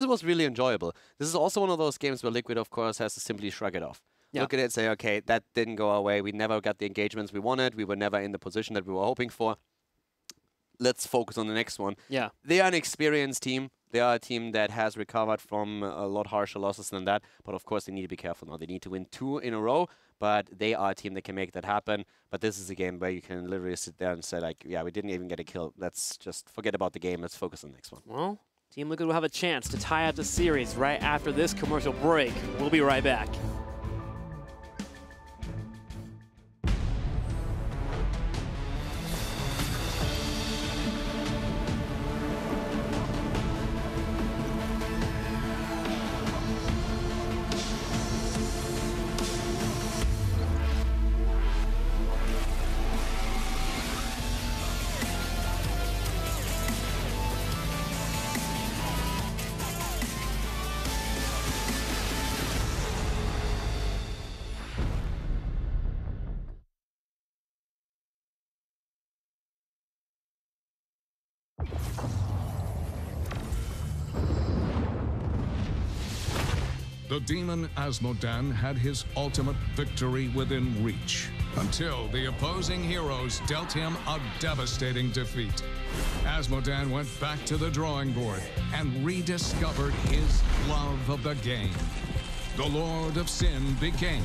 it was really enjoyable. This is also one of those games where Liquid, of course, has to simply shrug it off. Yeah. Look at it and say, okay, that didn't go our way. We never got the engagements we wanted. We were never in the position that we were hoping for. Let's focus on the next one. Yeah. They are an experienced team. They are a team that has recovered from a lot harsher losses than that. But of course, they need to be careful now. They need to win 2 in a row. But they are a team that can make that happen. But this is a game where you can literally sit there and say, like, yeah, we didn't even get a kill. Let's just forget about the game. Let's focus on the next one. Well, Team Liquid will have a chance to tie out the series right after this commercial break. We'll be right back. The demon Asmodan had his ultimate victory within reach, until the opposing heroes dealt him a devastating defeat. Asmodan went back to the drawing board and rediscovered his love of the game. The Lord of Sin became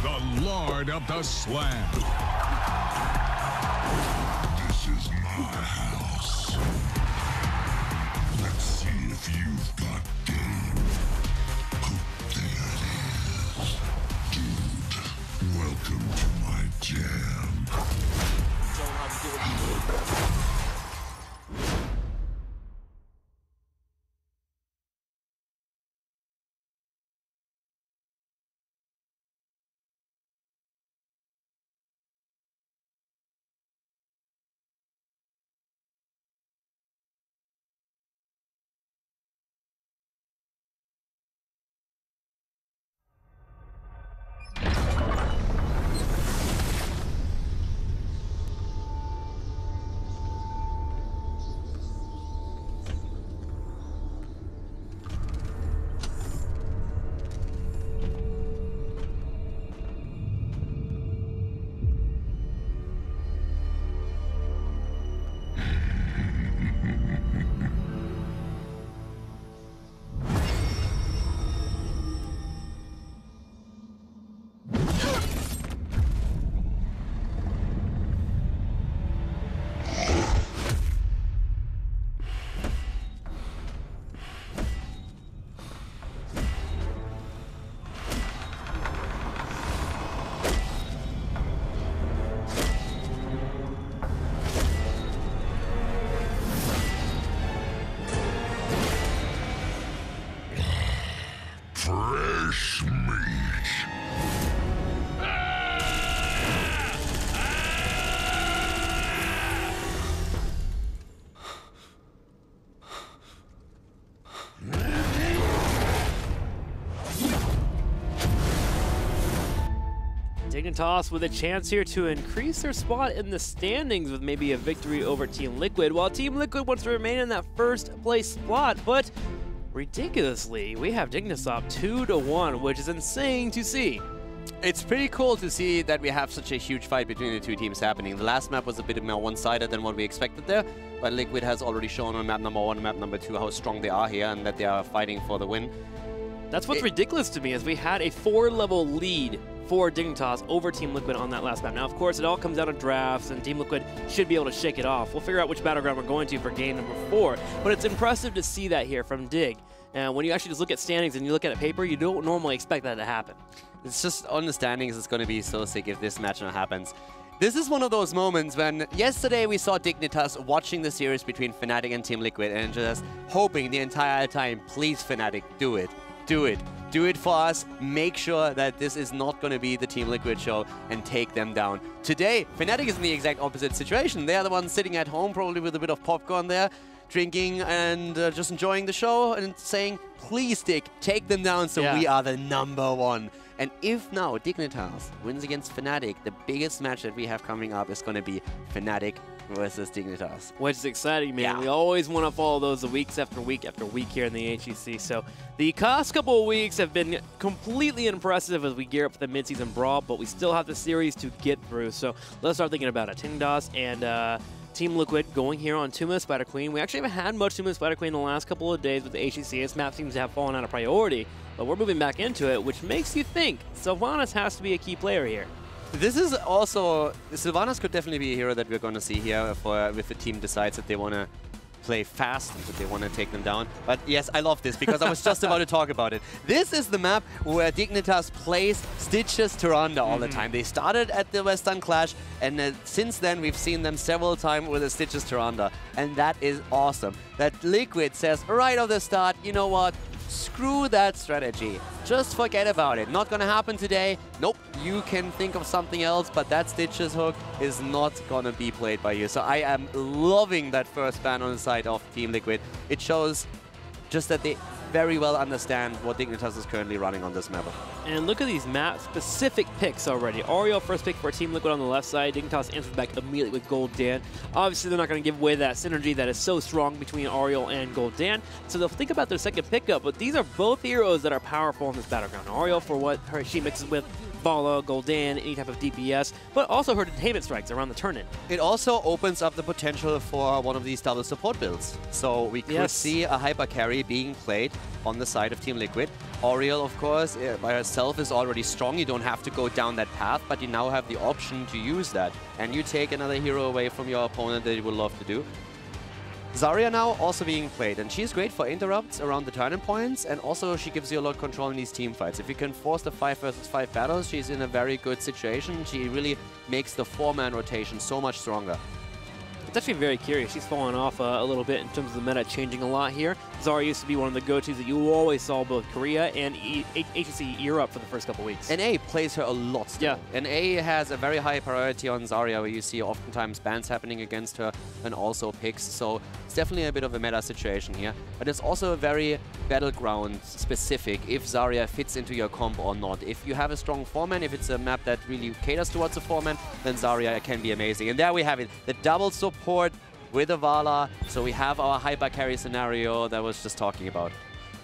the Lord of the Slam. This is my house. Let's see if you've got game. Oh, there it is. Dude, welcome to my jam. Fresh meat. Dignitas with a chance here to increase their spot in the standings with maybe a victory over Team Liquid, while Team Liquid wants to remain in that first place spot, but ridiculously, we have Dignitas up 2-1, which is insane to see. It's pretty cool to see that we have such a huge fight between the two teams happening. The last map was a bit more one-sided than what we expected there, but Liquid has already shown on map number 1 and map number 2 how strong they are here and that they are fighting for the win. That's what's ridiculous to me, is we had a 4-level lead for Dignitas over Team Liquid on that last map. Now, of course, it all comes down to drafts, and Team Liquid should be able to shake it off. We'll figure out which battleground we're going to for game number 4, but it's impressive to see that here from Dig. And when you actually just look at standings and you look at it paper, you don't normally expect that to happen. It's just on the standings, it's going to be so sick if this match now happens. This is one of those moments when yesterday we saw Dignitas watching the series between Fnatic and Team Liquid and just hoping the entire time, please Fnatic, do it, do it. Do it for us. Make sure that this is not going to be the Team Liquid show and take them down. Today, Fnatic is in the exact opposite situation. They are the ones sitting at home, probably with a bit of popcorn there, drinking and just enjoying the show and saying, please, Dick, take them down so we are the #1. And if now Dignitas wins against Fnatic, the biggest match that we have coming up is going to be Fnatic versus Dignitas. Which is exciting, man. Yeah. We always want to follow those weeks after week after week here in the HGC. So the past couple of weeks have been completely impressive as we gear up for the midseason brawl, but we still have the series to get through. So let's start thinking about it. Dignitas and Team Liquid going here on 2-minute Spider Queen. We actually haven't had much 2-minute Spider Queen in the last couple of days with the HGC. This map seems to have fallen out of priority, but we're moving back into it, which makes you think Sylvanas has to be a key player here. This is also, Sylvanas could definitely be a hero that we're going to see here if the team decides that they want to play fast and that they want to take them down. But yes, I love this because I was just about to talk about it. This is the map where Dignitas plays Stitches Tyrande all the time. They started at the Western Clash, and since then we've seen them several times with the Stitches Tyrande, and that is awesome. That Liquid says right off the start, you know what? Screw that strategy. Just forget about it. Not gonna happen today. Nope, you can think of something else, but that Stitches hook is not gonna be played by you. So I am loving that first ban on the side of Team Liquid. It shows just that they very well understand what Dignitas is currently running on this map. And look at these map-specific picks already. Ariel first pick for Team Liquid on the left side. Dignitas answers back immediately with Gul'dan. Obviously, they're not going to give away that synergy that is so strong between Ariel and Gul'dan, so they'll think about their second pickup, but these are both heroes that are powerful in this battleground. Ariel for what she mixes with Vala, Gul'dan, any type of DPS, but also her detainment strikes around the turn-in. It also opens up the potential for one of these double support builds. So we could see a hyper carry being played on the side of Team Liquid. Oriel, of course, by herself is already strong. You don't have to go down that path, but you now have the option to use that. And you take another hero away from your opponent that you would love to do. Zarya now also being played, and she's great for interrupts around the turning points, and also she gives you a lot of control in these team fights. If you can force the 5 versus 5 battles, she's in a very good situation. She really makes the 4-man rotation so much stronger. It's actually very curious. She's fallen off a little bit in terms of the meta changing a lot here. Zarya used to be one of the go-tos that you always saw both Korea and HGC Europe for the first couple weeks. NA plays her a lot still. Yeah. NA has a very high priority on Zarya, where you see oftentimes bans happening against her and also picks. So it's definitely a bit of a meta situation here. But it's also a very battleground specific if Zarya fits into your comp or not. If you have a strong 4-man, if it's a map that really caters towards a 4-man, then Zarya can be amazing. And there we have it. The double support with a Vala. So we have our hyper carry scenario that I was just talking about.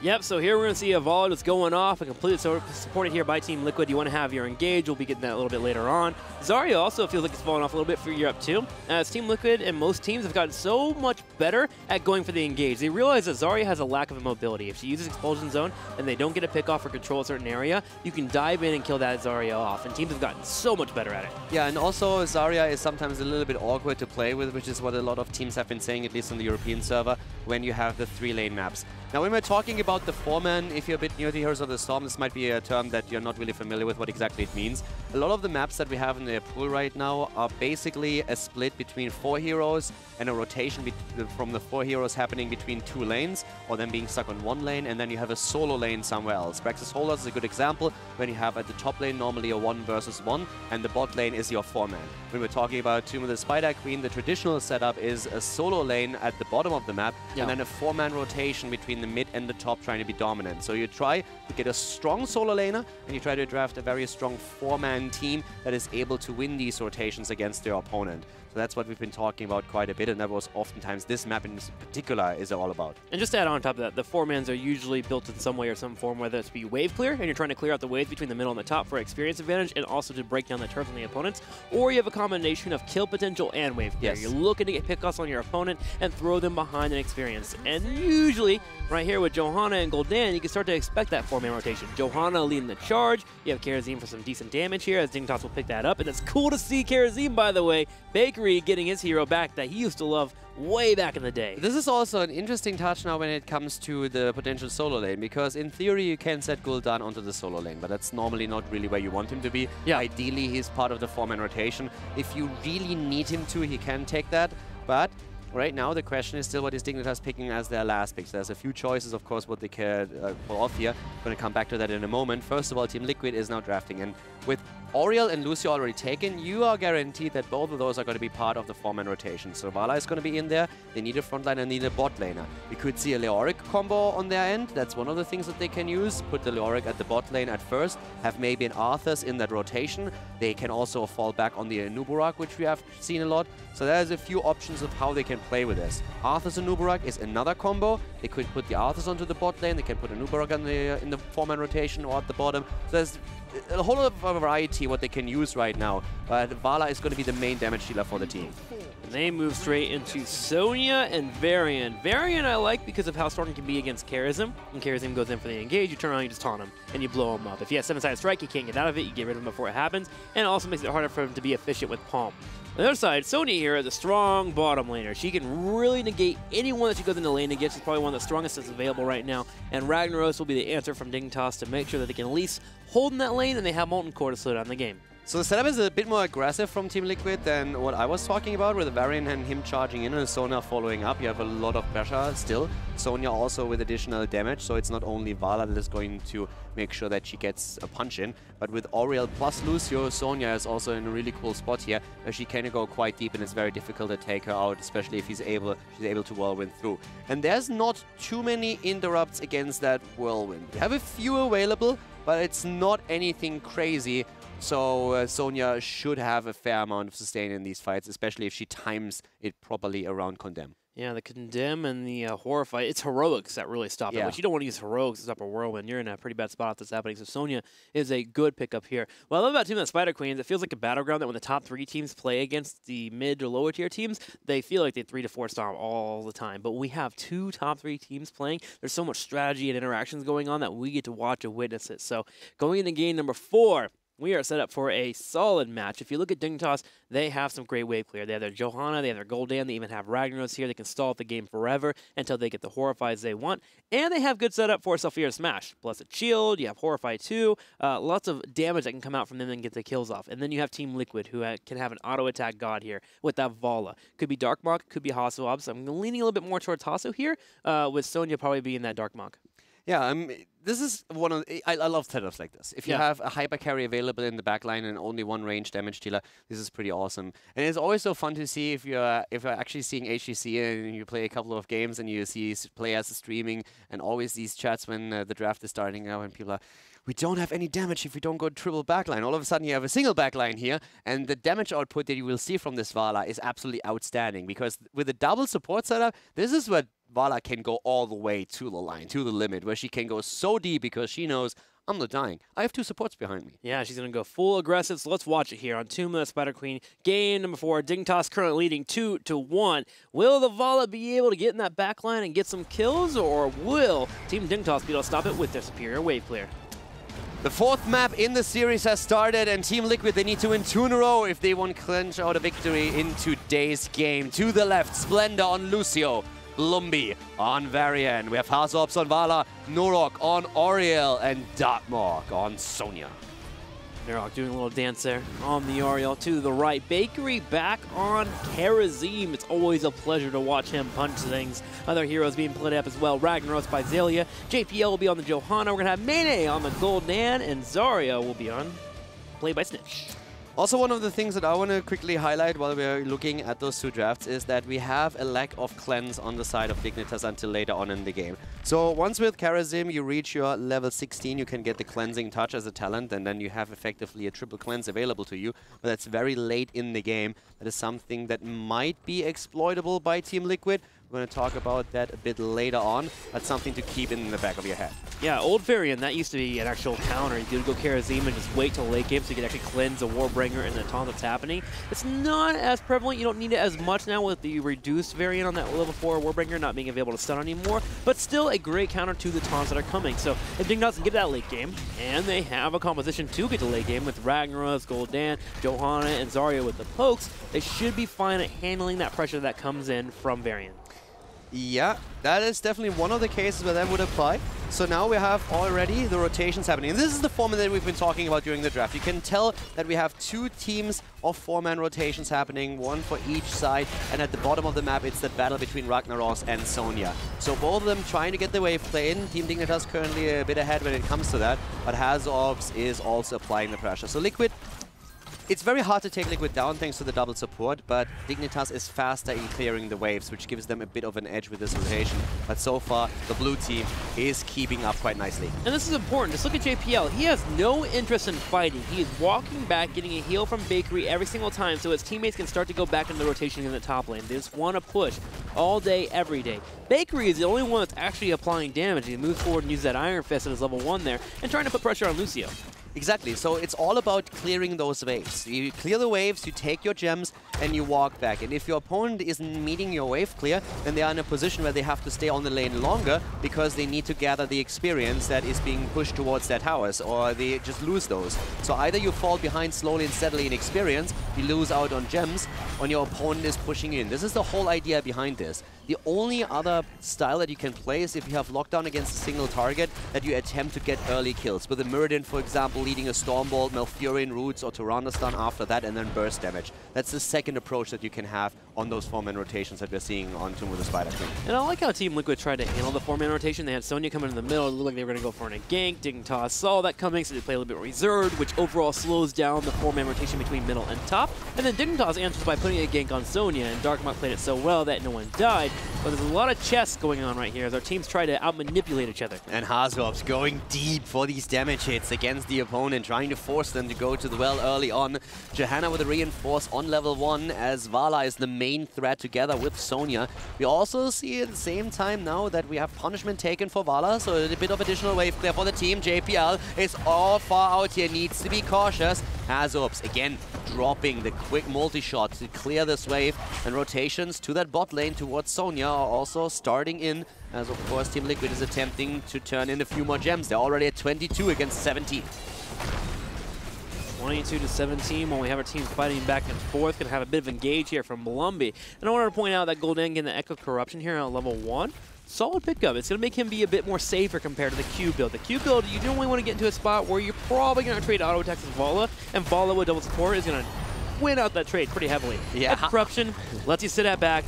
Yep, so here we're going to see a Vala that's going off, and completely supported here by Team Liquid. You want to have your engage. We'll be getting that a little bit later on. Zarya also feels like it's falling off a little bit for Europe too, as Team Liquid and most teams have gotten so much better at going for the engage. They realize that Zarya has a lack of mobility. If she uses Expulsion Zone and they don't get a pick off or control a certain area, you can dive in and kill that Zarya off, and teams have gotten so much better at it. Yeah, and also Zarya is sometimes a little bit awkward to play with, which is what a lot of teams have been saying, at least on the European server, when you have the 3-lane maps. Now, when we're talking about the 4-man, if you're a bit new to Heroes of the Storm, this might be a term that you're not really familiar with what exactly it means. A lot of the maps that we have in the pool right now are basically a split between 4 heroes and a rotation from the 4 heroes happening between 2 lanes, or them being stuck on 1 lane, and then you have a solo lane somewhere else. Praxis Holders is a good example, when you have at the top lane normally a 1 versus 1, and the bot lane is your 4-man. When we're talking about Tomb of the Spider Queen, the traditional setup is a solo lane at the bottom of the map, and then a 4-man rotation between the mid and the top trying to be dominant. So you try to get a strong solo laner, and you try to draft a very strong 4-man team that is able to win these rotations against their opponent. So that's what we've been talking about quite a bit, and that was oftentimes this map in particular is all about. And just to add on top of that, the 4-mans are usually built in some way or some form, whether it's to be wave clear, and you're trying to clear out the waves between the middle and the top for experience advantage, and also to break down the turf on the opponents, or you have a combination of kill potential and wave clear. You're looking to get pickoffs on your opponent and throw them behind an experience. And usually, right here with Johanna and Gul'dan, you can start to expect that 4-man rotation. Johanna leading the charge, you have Karazim for some decent damage here, as Dignitas will pick that up, and it's cool to see Karazim, by the way, Bakery getting his hero back that he used to love way back in the day. This is also an interesting touch now when it comes to the potential solo lane, because in theory you can set Gul'dan onto the solo lane, but that's normally not really where you want him to be. Yeah. Ideally he's part of the 4-man rotation. If you really need him to, he can take that, but right now the question is still what is Dignitas picking as their last picks. There's a few choices, of course, what they can pull off here. I'm going to come back to that in a moment. First of all, Team Liquid is now drafting, and with Oriel and Lucio already taken, you are guaranteed that both of those are going to be part of the 4-man rotation. So Vala is going to be in there. They need a frontliner, need a bot laner. We could see a Leoric combo on their end. That's one of the things that they can use. Put the Leoric at the bot lane at first. Have maybe an Arthas in that rotation. They can also fall back on the Nuburak, which we have seen a lot. So there's a few options of how they can play with this. Arthas and Nuburak is another combo. They could put the Arthas onto the bot lane. They can put a Nuburak in the 4-man rotation or at the bottom. So there's a whole lot of variety what they can use right now. But Vala is going to be the main damage dealer for the team. And they move straight into Sonya and Varian. Varian I like because of how strong he can be against Charism. When Charism goes in for the engage, you turn around, you just taunt him, and you blow him up. If he has 7-sided strike, you can't get out of it, you get rid of him before it happens, and it also makes it harder for him to be efficient with Palm. On the other side, Sonya here is a strong bottom laner. She can really negate anyone that she goes into lane against. She's probably one of the strongest that's available right now. And Ragnaros will be the answer from Dignitas to make sure that they can at least hold in that lane and they have Molten Core to slow down the game. So the setup is a bit more aggressive from Team Liquid than what I was talking about, with Varian and him charging in and Sonya following up. You have a lot of pressure still. Sonya also with additional damage, so it's not only Vala that is going to make sure that she gets a punch in, but with Oriel plus Lucio, Sonya is also in a really cool spot here, where she can go quite deep and it's very difficult to take her out, especially if she's able to whirlwind through. And there's not too many interrupts against that whirlwind. We have a few available, but it's not anything crazy. So Sonya should have a fair amount of sustain in these fights, especially if she times it properly around Condemn. Yeah, the Condemn and the Horrify, it's Heroics that really stop it. Yeah. But you don't want to use Heroics to stop a Whirlwind. You're in a pretty bad spot if that's happening. So Sonya is a good pickup here. What I love about Team of Spider Queens, it feels like a battleground that when the top 3 teams play against the mid or lower tier teams, they feel like they 3 to 4 star all the time. But we have 2 top 3 teams playing. There's so much strategy and interactions going on that we get to watch and witness it. So going into game number 4, we are set up for a solid match. If you look at Dignitas, they have some great wave clear. They have their Johanna, they have their Gul'dan, they even have Ragnaros here. They can stall the game forever until they get the Horrifies they want. And they have good setup for Sophia Smash. Blessed Shield, you have Horrify 2, lots of damage that can come out from them and get the kills off. And then you have Team Liquid, who can have an auto-attack god here with that Vala. Could be Dark Mach, could be Hasso Obs. I'm leaning a little bit more towards Hasso here, with Sonya probably being that Dark Mach. Yeah, this is one of I love setups like this. If you have a hyper carry available in the backline and only one range damage dealer, this is pretty awesome. And it's always so fun to see if you're actually seeing HGC and you play a couple of games and you see players streaming, and always these chats when the draft is starting out and people are, we don't have any damage if we don't go triple backline. All of a sudden you have a single backline here, and the damage output that you will see from this Vala is absolutely outstanding, because with a double support setup, this is what Vala can go all the way to the line, to the limit, where she can go so deep because she knows, I'm not dying. I have 2 supports behind me. Yeah, she's going to go full aggressive, so let's watch it here on Tomb of the Spider Queen. Game number 4, Dignitas currently leading 2-1. Will the Vala be able to get in that backline and get some kills, or will Team Dignitas be able to stop it with their superior wave clear? The 4th map in the series has started, and Team Liquid, they need to win 2 in a row if they want to clinch out a victory in today's game. To the left, Splendor on Lucio. Lumbi on Varian. We have Hasso Obs on Vala, Norok on Oriel, and Darkmork on Sonya. Norok doing a little dance there on the Oriel to the right. Bakery back on Charism. It's always a pleasure to watch him punch things. Other heroes being played up as well. Ragnaros by Zelia. JPL will be on the Johanna. We're going to have Mene on the Gul'dan, and Zarya will be on played by Snitch. Also, one of the things that I want to quickly highlight while we're looking at those 2 drafts is that we have a lack of cleanse on the side of Dignitas until later on in the game. So once with Charism you reach your level 16, you can get the Cleansing Touch as a talent, and then you have effectively a triple cleanse available to you. But that's very late in the game. That is something that might be exploitable by Team Liquid. We're going to talk about that a bit later on. That's something to keep in the back of your head. Yeah, old Varian, that used to be an actual counter. You could go Charism and just wait till late game so you could actually cleanse a Warbringer and the taunt that's happening. It's not as prevalent. You don't need it as much now with the reduced Variant on that level 4 Warbringer not being able to stun anymore, but still a great counter to the taunts that are coming. So if Dignitas can get that late game, and they have a composition to get to late game with Ragnaros, Gul'dan, Johanna, and Zarya with the pokes, they should be fine at handling that pressure that comes in from Variant. Yeah, that is definitely one of the cases where that would apply. So now we have already the rotations happening. And this is the format that we've been talking about during the draft. You can tell that we have 2 teams of 4-man rotations happening, 1 for each side. And at the bottom of the map, it's that battle between Ragnaros and Sonya. So both of them trying to get the wave play in. Team Dignitas currently a bit ahead when it comes to that. But Hasso Obs is also applying the pressure. So Liquid, It's very hard to take Liquid down thanks to the double support, but Dignitas is faster in clearing the waves, which gives them a bit of an edge with this rotation. But so far, the blue team is keeping up quite nicely. And this is important. Just look at JPL. He has no interest in fighting. He is walking back, getting a heal from Bakery every single time so his teammates can start to go back in the rotation in the top lane. They just want to push all day, every day. Bakery is the only one that's actually applying damage. He moves forward and uses that Iron Fist at his level 1 there and trying to put pressure on Lucio. Exactly, so it's all about clearing those waves. You clear the waves, you take your gems, and you walk back. And if your opponent isn't meeting your wave clear, then they are in a position where they have to stay on the lane longer because they need to gather the experience that is being pushed towards their towers, or they just lose those. So either you fall behind slowly and steadily in experience, you lose out on gems, or your opponent is pushing in. This is the whole idea behind this. The only other style that you can play is if you have lockdown against a single target, that you attempt to get early kills. With a Muradin, for example, leading a Stormbolt, Malfurion Roots, or Tyrannus stun after that, and then burst damage. That's the second approach that you can have on those 4-man rotations that we're seeing on Tomb of the Spider Queen. And I like how Team Liquid tried to handle the 4-man rotation. They had Sonya coming in the middle. It looked like they were going to go for a gank. Dignitas saw that coming, so they play a little bit reserved, which overall slows down the 4-man rotation between middle and top. And then Dignitas answers by putting a gank on Sonya, and Darkmok played it so well that no one died. But there's a lot of chess going on right here as our teams try to out-manipulate each other. And Hazop's going deep for these damage hits against the opponent, trying to force them to go to the well early on. Johanna with a reinforce on level 1 as Vala is the main threat together with Sonya. We also see at the same time now that we have punishment taken for Vala, so a bit of additional wave clear for the team. JPL is all far out here, needs to be cautious. Hazop's again dropping the quick multi-shot to clear this wave, and rotations to that bot lane towards Sonya are also starting in, as of course Team Liquid is attempting to turn in a few more gems. They're already at 22 against 17. 22 to 17 when we have our teams fighting back and forth. Gonna have a bit of engage here from Molumbi. And I wanted to point out that Golden getting the Echo Corruption here on level 1. Solid pickup. It's going to make him be a bit more safer compared to the Q build. The Q build, you don't want to get into a spot where you're probably going to trade auto attacks with Vala, and Vala with double support is going to win out that trade pretty heavily. Yeah. Echo Corruption lets you sit at back,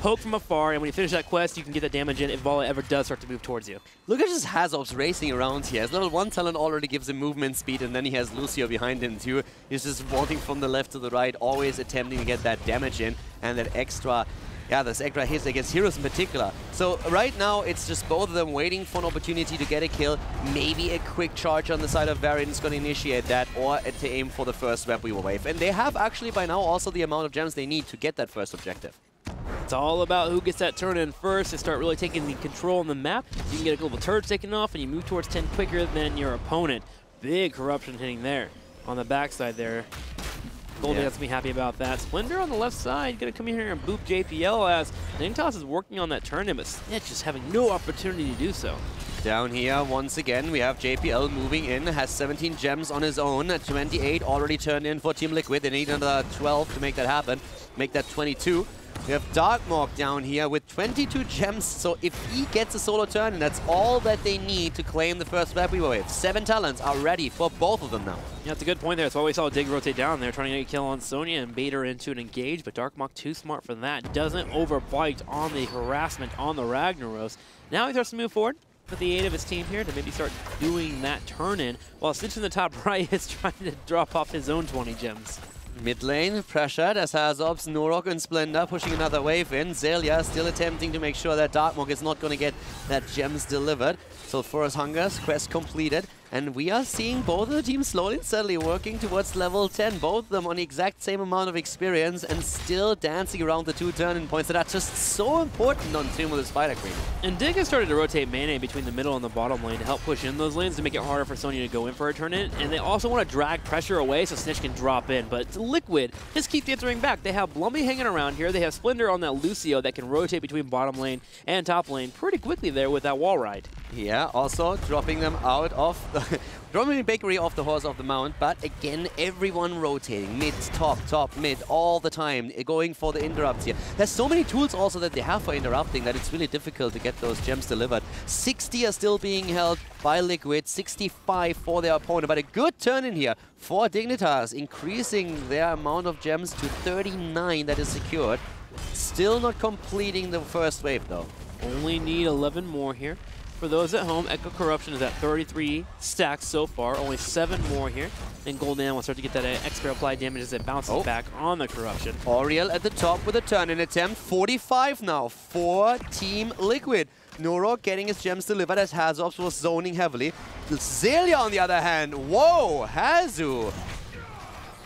poke from afar, and when you finish that quest, you can get that damage in if Vala ever does start to move towards you. Look at just Hazop's racing around here. His level 1 talent already gives him movement speed, and then he has Lucio behind him too. He's just walking from the left to the right, always attempting to get that damage in, and that extra... Yeah, this extra hits against heroes in particular. So right now, it's just both of them waiting for an opportunity to get a kill. Maybe a quick charge on the side of Varian is going to initiate that, or to aim for the first Web Weaver wave. And they have actually by now also the amount of gems they need to get that first objective. It's all about who gets that turn in first. They start really taking the control on the map. You can get a global turret taken off, and you move towards 10 quicker than your opponent. Big corruption hitting there on the backside there. Golden has to be happy about that. Splinter on the left side, gonna come in here and boop JPL as Dignitas is working on that turn in, but Snitch just having no opportunity to do so. Down here, once again, we have JPL moving in, has 17 gems on his own, 28 already turned in for Team Liquid. They need another 12 to make that happen, make that 22. We have Darkmok down here with 22 gems, so if he gets a solo turn, and that's all that they need to claim the first Web Weaver wave. 7 talents are ready for both of them now. Yeah, that's a good point there. That's why we saw Dig rotate down there, trying to get a kill on Sonya and bait her into an engage, but Darkmok too smart for that. Doesn't overbite on the harassment on the Ragnaros. Now he starts to move forward with the aid of his team here to maybe start doing that turn-in, while Snitch in the top right is trying to drop off his own 20 gems. Mid lane pressured as Hazop's, Norok and Splendor pushing another wave in. Zelia still attempting to make sure that Darkmok is not going to get that gems delivered. So Forest Hunger's quest completed. And we are seeing both of the teams slowly and steadily working towards level 10. Both of them on the exact same amount of experience and still dancing around the 2 turn-in points that are just so important on Tomb of the Spider Queen. And Dig has started to rotate Mane between the middle and the bottom lane to help push in those lanes to make it harder for Sonya to go in for a turn-in. And they also want to drag pressure away so Snitch can drop in. But Liquid just keep answering back. They have Blumby hanging around here. They have Splendor on that Lucio that can rotate between bottom lane and top lane pretty quickly there with that wall ride. Yeah, also dropping them out of the... dropping Bakery off the horse of the mount, but again, everyone rotating. Mid, top, mid, all the time, going for the interrupts here. There's so many tools also that they have for interrupting that it's really difficult to get those gems delivered. 60 are still being held by Liquid, 65 for their opponent, but a good turn in here for Dignitas, increasing their amount of gems to 39 that is secured. Still not completing the first wave though. Only need 11 more here. For those at home, Echo Corruption is at 33 stacks so far, only 7 more here. And Golden will start to get that extra applied damage as it bounces back on the Corruption. Oriel at the top with a turn-in attempt. 45 now for Team Liquid. Norok getting his gems delivered as Hazops was zoning heavily. Zelia on the other hand. Whoa, Hazu.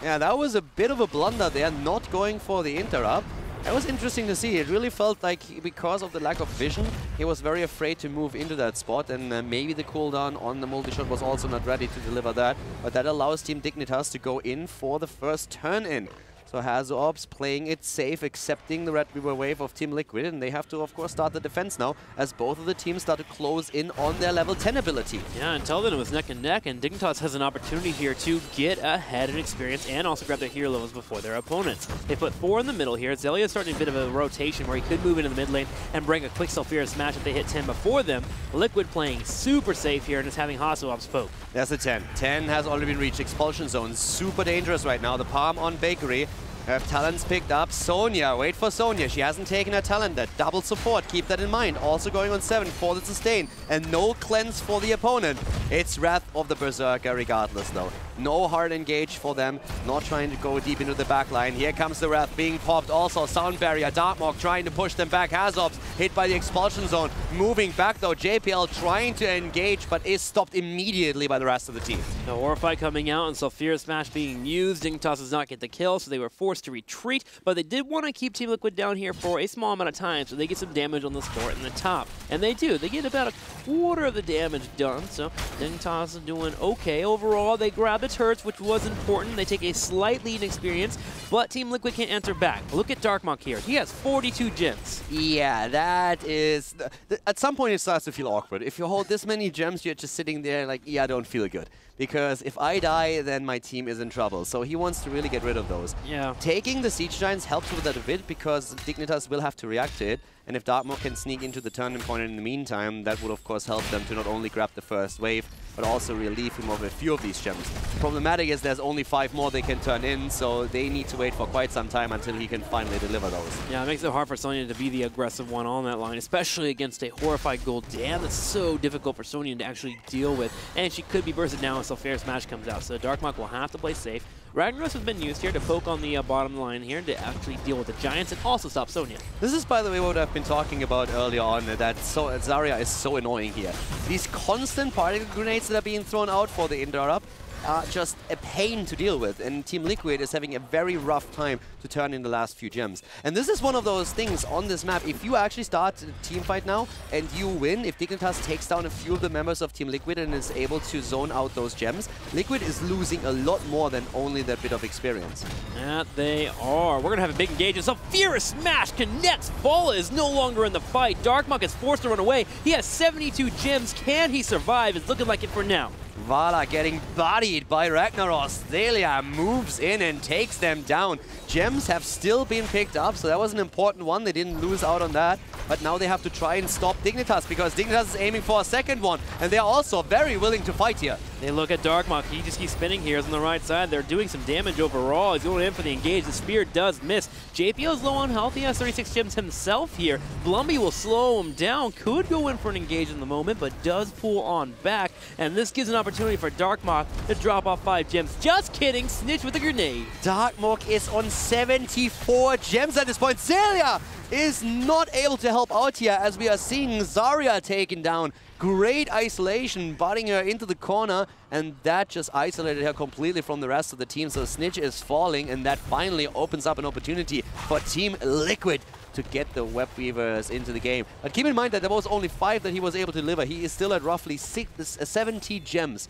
Yeah, that was a bit of a blunder there, not going for the interrupt. That was interesting to see. It really felt like because of the lack of vision, he was very afraid to move into that spot, and maybe the cooldown on the multi-shot was also not ready to deliver that. But that allows Team Dignitas to go in for the first turn-in. So Hazops playing it safe, accepting the Red River wave of Team Liquid, and they have to, of course, start the defense now, as both of the teams start to close in on their level 10 ability. Yeah, until then it was neck and neck, and Dignitas has an opportunity here to get ahead in experience and also grab their hero levels before their opponents. They put 4 in the middle here. Zelia starting a bit of a rotation where he could move into the mid lane and bring a quick Sulfura smash if they hit 10 before them. Liquid playing super safe here and is having Hazops poke. There's the 10. 10 has already been reached. Expulsion zone, super dangerous right now. The palm on Bakery. Have talents picked up. Sonya, wait for Sonya. She hasn't taken her talent. That double support, keep that in mind. Also going on 7 for the sustain. And no cleanse for the opponent. It's Wrath of the Berserker regardless though. No hard engage for them. Not trying to go deep into the back line. Here comes the Wrath being popped. Also Sound Barrier. Darkmok trying to push them back. Hazops hit by the expulsion zone. Moving back though. JPL trying to engage but is stopped immediately by the rest of the team. The Horrify coming out and Sulfura Smash being used. Dignitas does not get the kill, so they were forced to retreat, but they did want to keep Team Liquid down here for a small amount of time so they get some damage on the fort in the top. And they do. They get about a quarter of the damage done, so Dignitas is doing okay. Overall, they grab the turrets, which was important. They take a slight lead in experience, but Team Liquid can't answer back. Look at Darkmok here. He has 42 gems. Yeah, that is... At some point, it starts to feel awkward. If you hold this many gems, you're just sitting there like, yeah, I don't feel good. Because if I die, then my team is in trouble. So he wants to really get rid of those. Yeah. Taking the Siege Giants helps with that a bit because Dignitas will have to react to it. And if Darkmok can sneak into the turning point in the meantime, that would of course help them to not only grab the first wave, but also relieve him of a few of these gems. Problematic is there's only 5 more they can turn in, so they need to wait for quite some time until he can finally deliver those. Yeah, it makes it hard for Sonya to be the aggressive one on that line, especially against a Horrified Goldan. That's so difficult for Sonya to actually deal with. And she could be bursted now until Fair Smash comes out, so Darkmok will have to play safe. Ragnaros has been used here to poke on the bottom line here to actually deal with the Giants and also stop Sonya. This is, by the way, what I've been talking about earlier on, that Zarya is so annoying here. These constant particle grenades that are being thrown out for the interrupt are just a pain to deal with, and Team Liquid is having a very rough time to turn in the last few gems. And this is one of those things on this map. If you actually start a team fight now and you win, if Dignitas takes down a few of the members of Team Liquid and is able to zone out those gems, Liquid is losing a lot more than only that bit of experience. That they are. We're going to have a big engagement. So Furious Smash connects. Vala is no longer in the fight. Darkmok is forced to run away. He has 72 gems. Can he survive? It's looking like it for now. Vala getting bodied by Ragnaros. Zelia moves in and takes them down. Gems have still been picked up, so that was an important one. They didn't lose out on that. But now they have to try and stop Dignitas because Dignitas is aiming for a second one. And they're also very willing to fight here. They look at Darkmok. He just keeps spinning here. He's on the right side. They're doing some damage overall. He's going in for the engage. The spear does miss. JPL is low on health. He has 36 gems himself here. Blumby will slow him down. Could go in for an engage in the moment, but does pull on back. And this gives an opportunity for Darkmok to drop off 5 gems. Just kidding. Snitch with a grenade. Darkmok is on 74 gems at this point. Zelia is not able to help out here as we are seeing Zarya taken down. Great isolation, butting her into the corner, and that just isolated her completely from the rest of the team. So Snitch is falling, and that finally opens up an opportunity for Team Liquid to get the Web Weavers into the game. But keep in mind that there was only 5 that he was able to deliver. He is still at roughly 70 gems.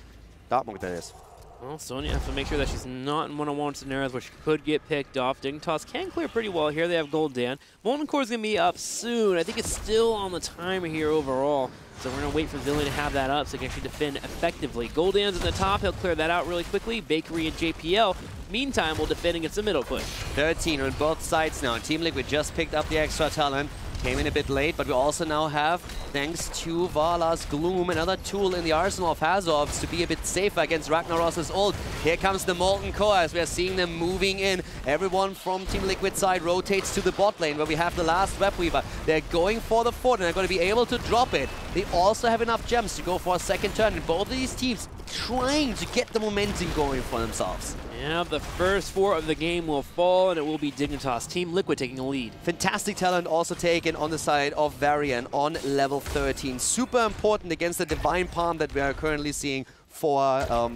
Darkmok, that is. Well, Sonya has to make sure that she's not in one-on-one scenarios where she could get picked off. Dignitas can clear pretty well here. They have Goldan. Molten Core is going to be up soon. I think it's still on the timer here overall. So we're going to wait for Zillion to have that up so he can actually defend effectively. Goldan's at the top. He'll clear that out really quickly. Bakery and JPL, meantime, will defend against the middle push. 13 on both sides now. Team Liquid just picked up the extra talent. Came in a bit late, but we also now have, thanks to Vala's Gloom, another tool in the arsenal of Hazops to be a bit safer against Ragnaros' ult. Here comes the Molten Core as we are seeing them moving in Everyone from Team Liquid side rotates to the bot lane where we have the last Web Weaver. They're going for the fort and they're going to be able to drop it. They also have enough gems to go for a second turn, and both of these teams trying to get the momentum going for themselves. Yeah, the first 4 of the game will fall, and it will be Dignitas. Team Liquid taking a lead. Fantastic talent also taken on the side of Varian on level 13. Super important against the Divine Palm that we are currently seeing for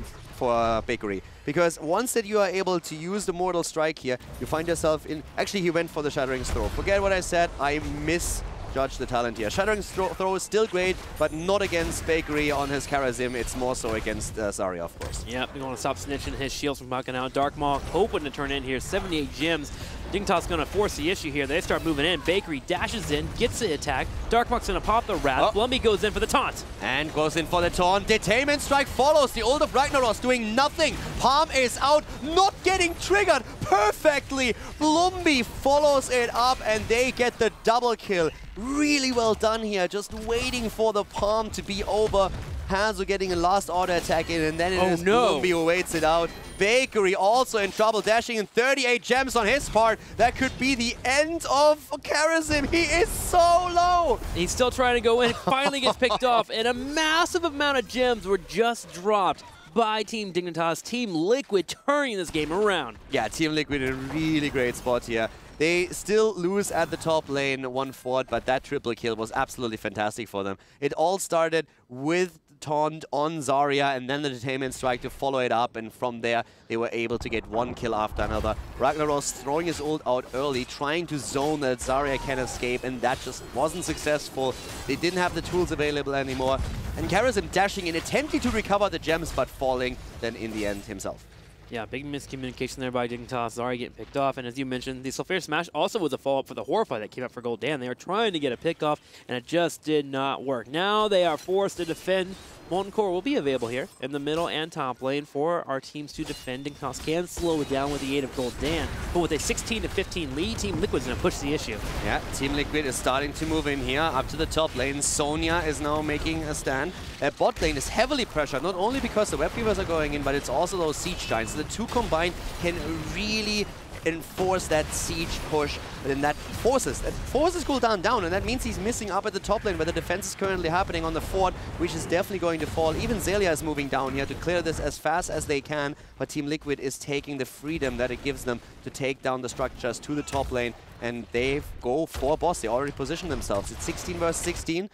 Bakery. Because once that you are able to use the Mortal Strike here, you find yourself in... Actually, he went for the Shattering Throw. Forget what I said. I misjudged the talent here. Shattering Throw is still great, but not against Bakery on his Karazim. It's more so against Zarya, of course. Yep, we want to stop Snitch and his shields from bucking out. Dark Maw hoping to turn in here. 78 gems. Dignitas going to force the issue here. They start moving in. Bakery dashes in, gets the attack. Darkmock's going to pop the Wrath. Blumby goes in for the taunt. And goes in for the taunt. Detainment Strike follows. The ult of Ragnaros doing nothing. Palm is out, not getting triggered perfectly. Blumby follows it up and they get the double kill. Really well done here. Just waiting for the Palm to be over. Hanzo getting a last auto attack in, and then it is Blumby who waits it out. Bakery also in trouble, dashing in 38 gems on his part. That could be the end of Karazim. He is so low. He's still trying to go in. Finally gets picked off, and a massive amount of gems were just dropped by Team Dignitas. Team Liquid turning this game around. Yeah, Team Liquid in a really great spot here. They still lose at the top lane, 1 fort, but that triple kill was absolutely fantastic for them. It all started with taunt on Zarya and then the Detainment Strike to follow it up, and from there they were able to get 1 kill after another. Ragnaros throwing his ult out early, trying to zone that Zarya can escape, and that just wasn't successful. They didn't have the tools available anymore. And Karazim dashing in, attempting to recover the gems, but falling then in the end himself. Yeah, big miscommunication there by Dignitas. Zarya getting picked off, and as you mentioned, the Sulfur Smash also was a follow-up for the Horrify that came up for Gul'dan. They were trying to get a pick off, and it just did not work. Now they are forced to defend. Molten Core will be available here in the middle and top lane for our teams to defend. Dignitas can slow it down with the aid of Gul'dan, but with a 16-15 lead, Team Liquid's going to push the issue. Yeah, Team Liquid is starting to move in here up to the top lane. Sonya is now making a stand. Bot lane is heavily pressured, not only because the Web Weavers are going in, but it's also those Siege Giants. The two combined can really enforce that siege push, and that forces Gul'dan down, and that means he's missing up at the top lane where the defense is currently happening on the fort, which is definitely going to fall. Even Zelia is moving down here to clear this as fast as they can, but Team Liquid is taking the freedom that it gives them to take down the structures to the top lane, and they go for boss. They already positioned themselves. It's 16 versus 16.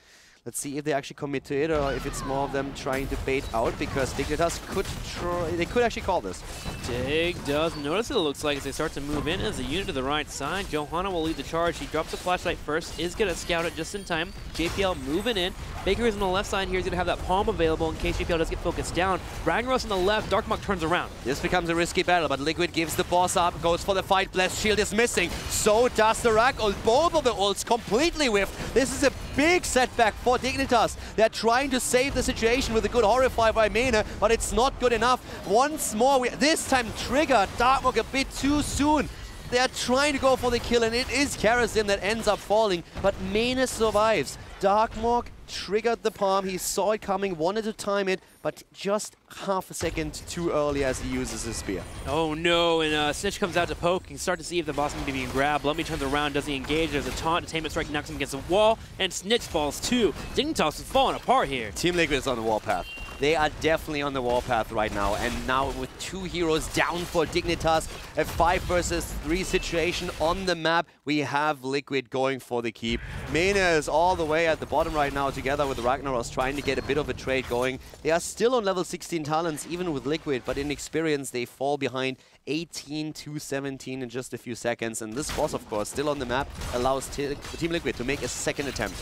Let's see if they actually commit to it, or if it's more of them trying to bait out, because Dignitas could actually call this. Dig does notice it looks like as they start to move in as a unit to the right side. Johanna will lead the charge. He drops the flashlight first, is going to scout it just in time. JPL moving in. Baker is on the left side here. He's going to have that palm available in case JPL does get focused down. Ragnaros on the left. Darkmock turns around. This becomes a risky battle, but Liquid gives the boss up, goes for the fight. Blessed Shield is missing. So does the Rag ult. Both of the ults completely whiffed. This is a big setback for Dignitas. They're trying to save the situation with a good Horrify by Mena, but it's not good enough. Once more, this time triggered Darkmock a bit too soon. They're trying to go for the kill, and it is Karazim that ends up falling, but Mena survives. Darkmock triggered the palm. He saw it coming, wanted to time it, but just half a second too early as he uses his spear. Oh no, and Snitch comes out to poke. You can start to see if the boss can be being grabbed. Blumby turns around, doesn't engage. There's a taunt. Detainment Strike knocks him against the wall, and Snitch falls too. Dignitas is falling apart here. Team Liquid is on the warpath. They are definitely on the warpath right now, and now with 2 heroes down for Dignitas, a 5 versus 3 situation on the map, we have Liquid going for the keep. Mena is all the way at the bottom right now together with Ragnaros, trying to get a bit of a trade going. They are still on level 16 talents, even with Liquid, but in experience they fall behind 18 to 17 in just a few seconds, and this boss, of course, still on the map, allows Team Liquid to make a second attempt.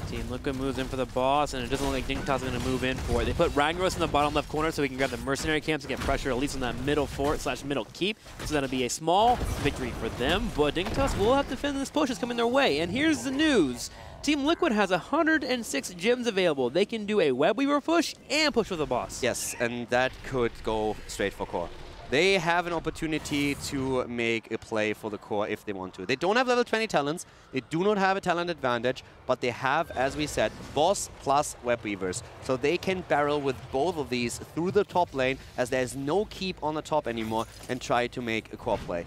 Team Liquid moves in for the boss, and it doesn't look like Dignitas is going to move in for it. They put Ragnaros in the bottom left corner so he can grab the mercenary camps and get pressure at least on that middle fort / middle keep. So that'll be a small victory for them, but Dignitas will have to defend this push that's coming their way. And here's the news. Team Liquid has 106 gems available. They can do a Web Weaver push and push with the boss. Yes, and that could go straight for core. They have an opportunity to make a play for the core if they want to. They don't have level 20 talents. They do not have a talent advantage, but they have, as we said, boss plus Web Weavers. So they can barrel with both of these through the top lane as there's no keep on the top anymore and try to make a core play.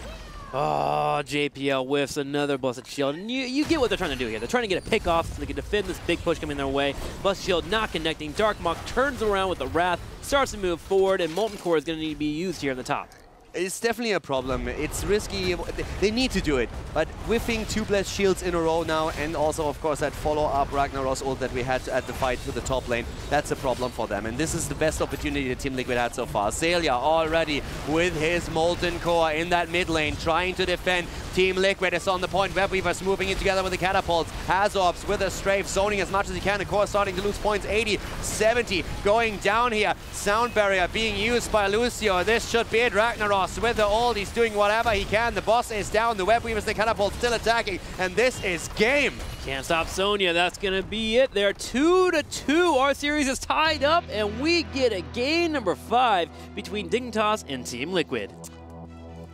Oh, JPL whiffs another Blessed Shield. And you get what they're trying to do here. They're trying to get a pick off so they can defend this big push coming their way. Blessed Shield not connecting. Dark Monk turns around with the Wrath, starts to move forward, and Molten Core is going to need to be used here in the top. It's definitely a problem. It's risky. They need to do it. But whiffing 2 Blessed Shields in a row now, and also, of course, that follow-up Ragnaros ult that we had at the fight to the top lane, that's a problem for them. And this is the best opportunity that Team Liquid had so far. Xaylia already with his Molten Core in that mid lane, trying to defend. Team Liquid is on the point. Webweaver's moving in together with the catapults. Hazorbs with a strafe, zoning as much as he can. The core starting to lose points. 80, 70, going down here. Sound barrier being used by Lucio. This should be it. Ragnaros with the ult. He's doing whatever he can. The boss is down. The Webweavers, the catapults still attacking. And this is game. Can't stop Sonya. That's going to be it. They're 2-2. Our series is tied up, and we get a game number 5 between Dignitas and Team Liquid.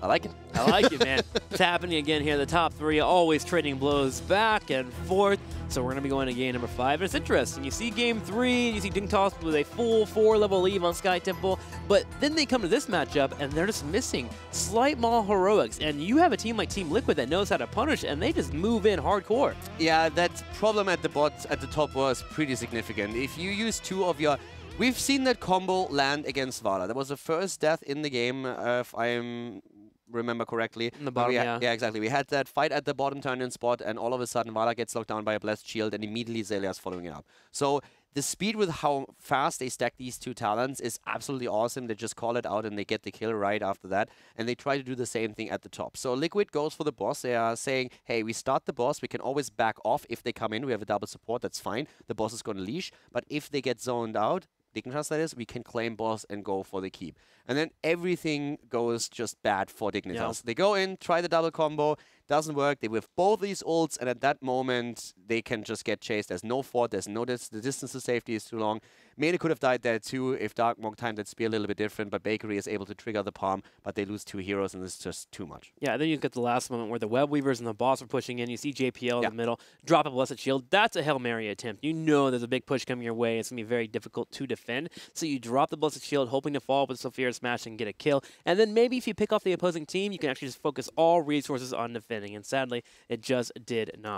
I like it. I like it, man. It's happening again here. The top 3 always trading blows back and forth. So we're going to be going to game number 5. And it's interesting. You see game 3, you see Dignitas with a full 4-level lead on Sky Temple. But then they come to this matchup, and they're just missing slight mall heroics. And you have a team like Team Liquid that knows how to punish, and they just move in hardcore. Yeah, that problem at the top was pretty significant. If you use 2 of your... We've seen that combo land against Valla. That was the first death in the game, if I remember correctly. In the bottom, yeah. Yeah, exactly. We had that fight at the bottom turn-in spot, and all of a sudden Valla gets locked down by a Blessed Shield, and immediately Xaylia's following it up. So the speed with how fast they stack these 2 talents is absolutely awesome. They just call it out, and they get the kill right after that, and they try to do the same thing at the top. So Liquid goes for the boss. They are saying, hey, we start the boss. We can always back off if they come in. We have a double support. That's fine. The boss is going to leash. But if they get zoned out, Dignitas that is, we can claim boss and go for the keep. And then everything goes just bad for Dignitas. Yeah. They go in, try the double combo, doesn't work. They whiff both these ults, and at that moment, they can just get chased. There's no fort, there's no the distance to safety is too long. Mene could have died there too if Dark Monk timed that spear a little bit different, but Bakery is able to trigger the palm, but they lose 2 heroes, and it's just too much. Yeah, then you get the last moment where the Web Weavers and the boss are pushing in. You see JPL in the middle, drop a Blessed Shield. That's a Hail Mary attempt. You know there's a big push coming your way. It's going to be very difficult to defend. So you drop the Blessed Shield, hoping to fall with Sophia Smash and get a kill. And then maybe if you pick off the opposing team, you can actually just focus all resources on defending. And sadly, it just did not